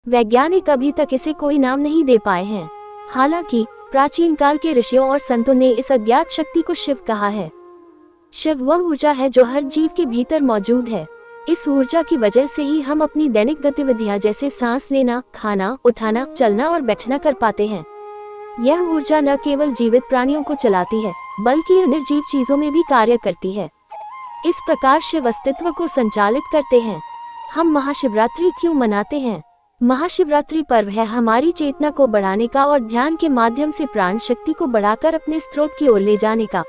वैज्ञानिक अभी तक इसे कोई नाम नहीं दे पाए हैं। हालांकि प्राचीन काल के ऋषियों और संतों ने इस अज्ञात शक्ति को शिव कहा है। शिव वह ऊर्जा है जो हर जीव के भीतर मौजूद है। इस ऊर्जा की वजह से ही हम अपनी दैनिक गतिविधियां जैसे सांस लेना, खाना, उठाना, चलना और बैठना कर पाते हैं। यह ऊर्जा न केवल जीवित प्राणियों को चलाती है, बल्कि निर्जीव चीजों में भी कार्य करती है। इस प्रकार शिव अस्तित्व को संचालित करते हैं। हम महाशिवरात्रि क्यों मनाते हैं? महाशिवरात्रि पर्व है हमारी चेतना को बढ़ाने का और ध्यान के माध्यम से प्राण शक्ति को बढ़ाकर अपने स्रोत की ओर ले जाने का।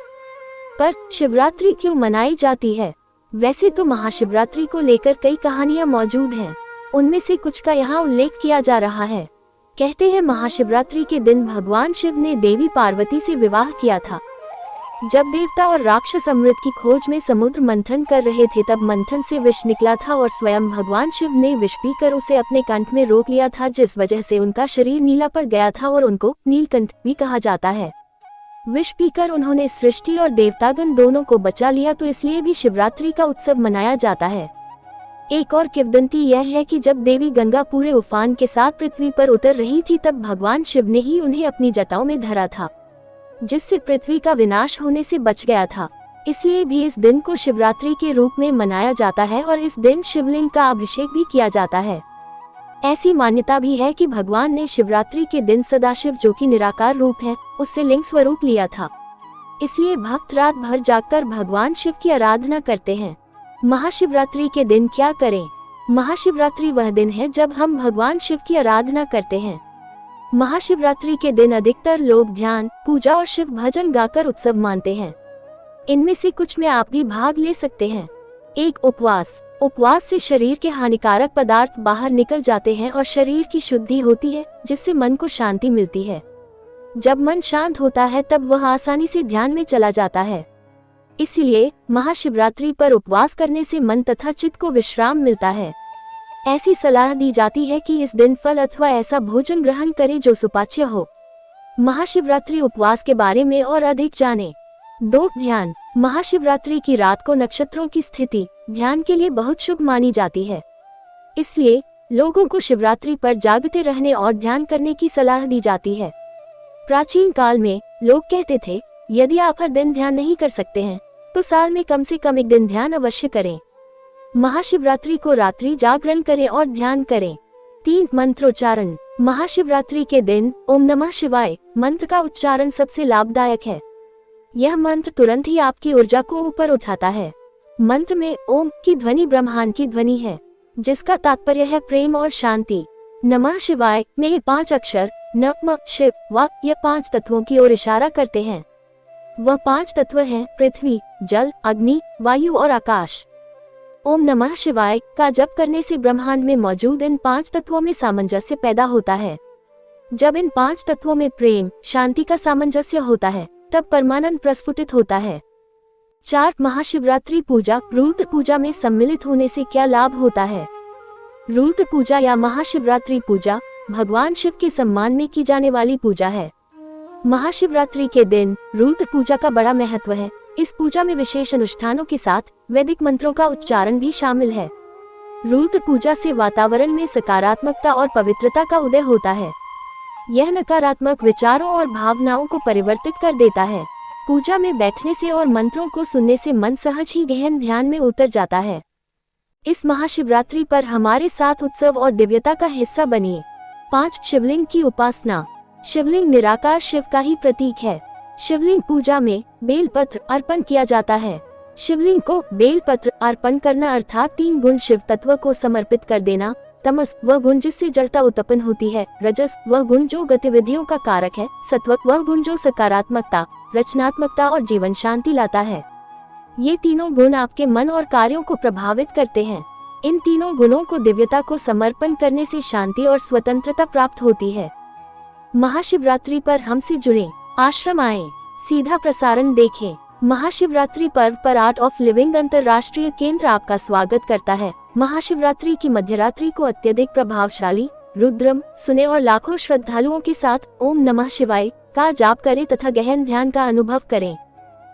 पर शिवरात्रि क्यों मनाई जाती है? वैसे तो महाशिवरात्रि को लेकर कई कहानियां मौजूद हैं। उनमें से कुछ का यहाँ उल्लेख किया जा रहा है। कहते हैं महाशिवरात्रि के दिन भगवान शिव ने देवी पार्वती से विवाह किया था। जब देवता और राक्षस अमृत की खोज में समुद्र मंथन कर रहे थे, तब मंथन से विष निकला था और स्वयं भगवान शिव ने विष पीकर उसे अपने कंठ में रोक लिया था, जिस वजह से उनका शरीर नीला पड़ गया था और उनको नीलकंठ भी कहा जाता है। विष पीकर उन्होंने सृष्टि और देवतागण दोनों को बचा लिया, तो इसलिए भी शिवरात्रि का उत्सव मनाया जाता है। एक और किंवदंती यह है कि जब देवी गंगा पूरे उफान के साथ पृथ्वी पर उतर रही थी, तब भगवान शिव ने ही उन्हें अपनी जटाओं में धरा था, जिससे पृथ्वी का विनाश होने से बच गया था। इसलिए भी इस दिन को शिवरात्रि के रूप में मनाया जाता है और इस दिन शिवलिंग का अभिषेक भी किया जाता है। ऐसी मान्यता भी है कि भगवान ने शिवरात्रि के दिन सदाशिव, जो कि निराकार रूप है, उससे लिंग स्वरूप लिया था। इसलिए भक्त रात भर जागकर भगवान शिव की आराधना करते हैं। महाशिवरात्रि के दिन क्या करें? महाशिवरात्रि वह दिन है जब हम भगवान शिव की आराधना करते हैं। महाशिवरात्रि के दिन अधिकतर लोग ध्यान, पूजा और शिव भजन गाकर उत्सव मानते हैं। इनमें से कुछ में आप भी भाग ले सकते हैं। 1. उपवास। उपवास से शरीर के हानिकारक पदार्थ बाहर निकल जाते हैं और शरीर की शुद्धि होती है, जिससे मन को शांति मिलती है। जब मन शांत होता है तब वह आसानी से ध्यान में चला जाता है। इसलिए महाशिवरात्रि पर उपवास करने से मन तथा चित्त को विश्राम मिलता है। ऐसी सलाह दी जाती है कि इस दिन फल अथवा ऐसा भोजन ग्रहण करें जो सुपाच्य हो। महाशिवरात्रि उपवास के बारे में और अधिक जानें। 2. ध्यान। महाशिवरात्रि की रात को नक्षत्रों की स्थिति ध्यान के लिए बहुत शुभ मानी जाती है। इसलिए लोगों को शिवरात्रि पर जागते रहने और ध्यान करने की सलाह दी जाती है। प्राचीन काल में लोग कहते थे, यदि आप हर दिन ध्यान नहीं कर सकते हैं तो साल में कम से कम एक दिन ध्यान अवश्य करें। महाशिवरात्रि को रात्रि जागरण करें और ध्यान करें। 3. मंत्रोच्चारण। महाशिवरात्रि के दिन ओम नमः शिवाय मंत्र का उच्चारण सबसे लाभदायक है। यह मंत्र तुरंत ही आपकी ऊर्जा को ऊपर उठाता है। मंत्र में ओम की ध्वनि ब्रह्मांड की ध्वनि है, जिसका तात्पर्य है प्रेम और शांति। नमः शिवाय में ये 5 अक्षर न, म, शिव, व ये 5 तत्वों की ओर इशारा करते हैं। वह 5 तत्व हैं पृथ्वी, जल, अग्नि, वायु और आकाश। ओम नमः शिवाय का जप करने से ब्रह्मांड में मौजूद इन 5 तत्वों में सामंजस्य पैदा होता है। जब इन 5 तत्वों में प्रेम, शांति का सामंजस्य होता है, तब परमानंद प्रस्फुटित होता है। 4. महाशिवरात्रि पूजा। रुद्र पूजा में सम्मिलित होने से क्या लाभ होता है? रुद्र पूजा या महाशिवरात्रि पूजा भगवान शिव के सम्मान में की जाने वाली पूजा है। महाशिवरात्रि के दिन रुद्र पूजा का बड़ा महत्व है। इस पूजा में विशेष अनुष्ठानों के साथ वैदिक मंत्रों का उच्चारण भी शामिल है। रुद्र पूजा से वातावरण में सकारात्मकता और पवित्रता का उदय होता है। यह नकारात्मक विचारों और भावनाओं को परिवर्तित कर देता है। पूजा में बैठने से और मंत्रों को सुनने से मन सहज ही गहन ध्यान में उतर जाता है। इस महाशिवरात्रि पर हमारे साथ उत्सव और दिव्यता का हिस्सा बनिए। 5. शिवलिंग की उपासना। शिवलिंग निराकार शिव का ही प्रतीक है। शिवलिंग पूजा में बेलपत्र अर्पण किया जाता है। शिवलिंग को बेलपत्र अर्पण करना अर्थात 3 गुण शिव तत्व को समर्पित कर देना। तमस वह गुण जिससे जड़ता उत्पन्न होती है, रजस वह गुण जो गतिविधियों का कारक है, सत्व वह गुण जो सकारात्मकता, रचनात्मकता और जीवन शांति लाता है। ये तीनों गुण आपके मन और कार्यों को प्रभावित करते हैं। इन तीनों गुणों को दिव्यता को समर्पण करने से शांति और स्वतंत्रता प्राप्त होती है। महाशिवरात्रि पर हमसे जुड़ें, आश्रम आएं, सीधा प्रसारण देखें। महाशिवरात्रि पर्व पर आर्ट ऑफ लिविंग अंतर्राष्ट्रीय केंद्र आपका स्वागत करता है। महाशिवरात्रि की मध्यरात्रि को अत्यधिक प्रभावशाली रुद्रम सुने और लाखों श्रद्धालुओं के साथ ओम नमः शिवाय का जाप करें तथा गहन ध्यान का अनुभव करें।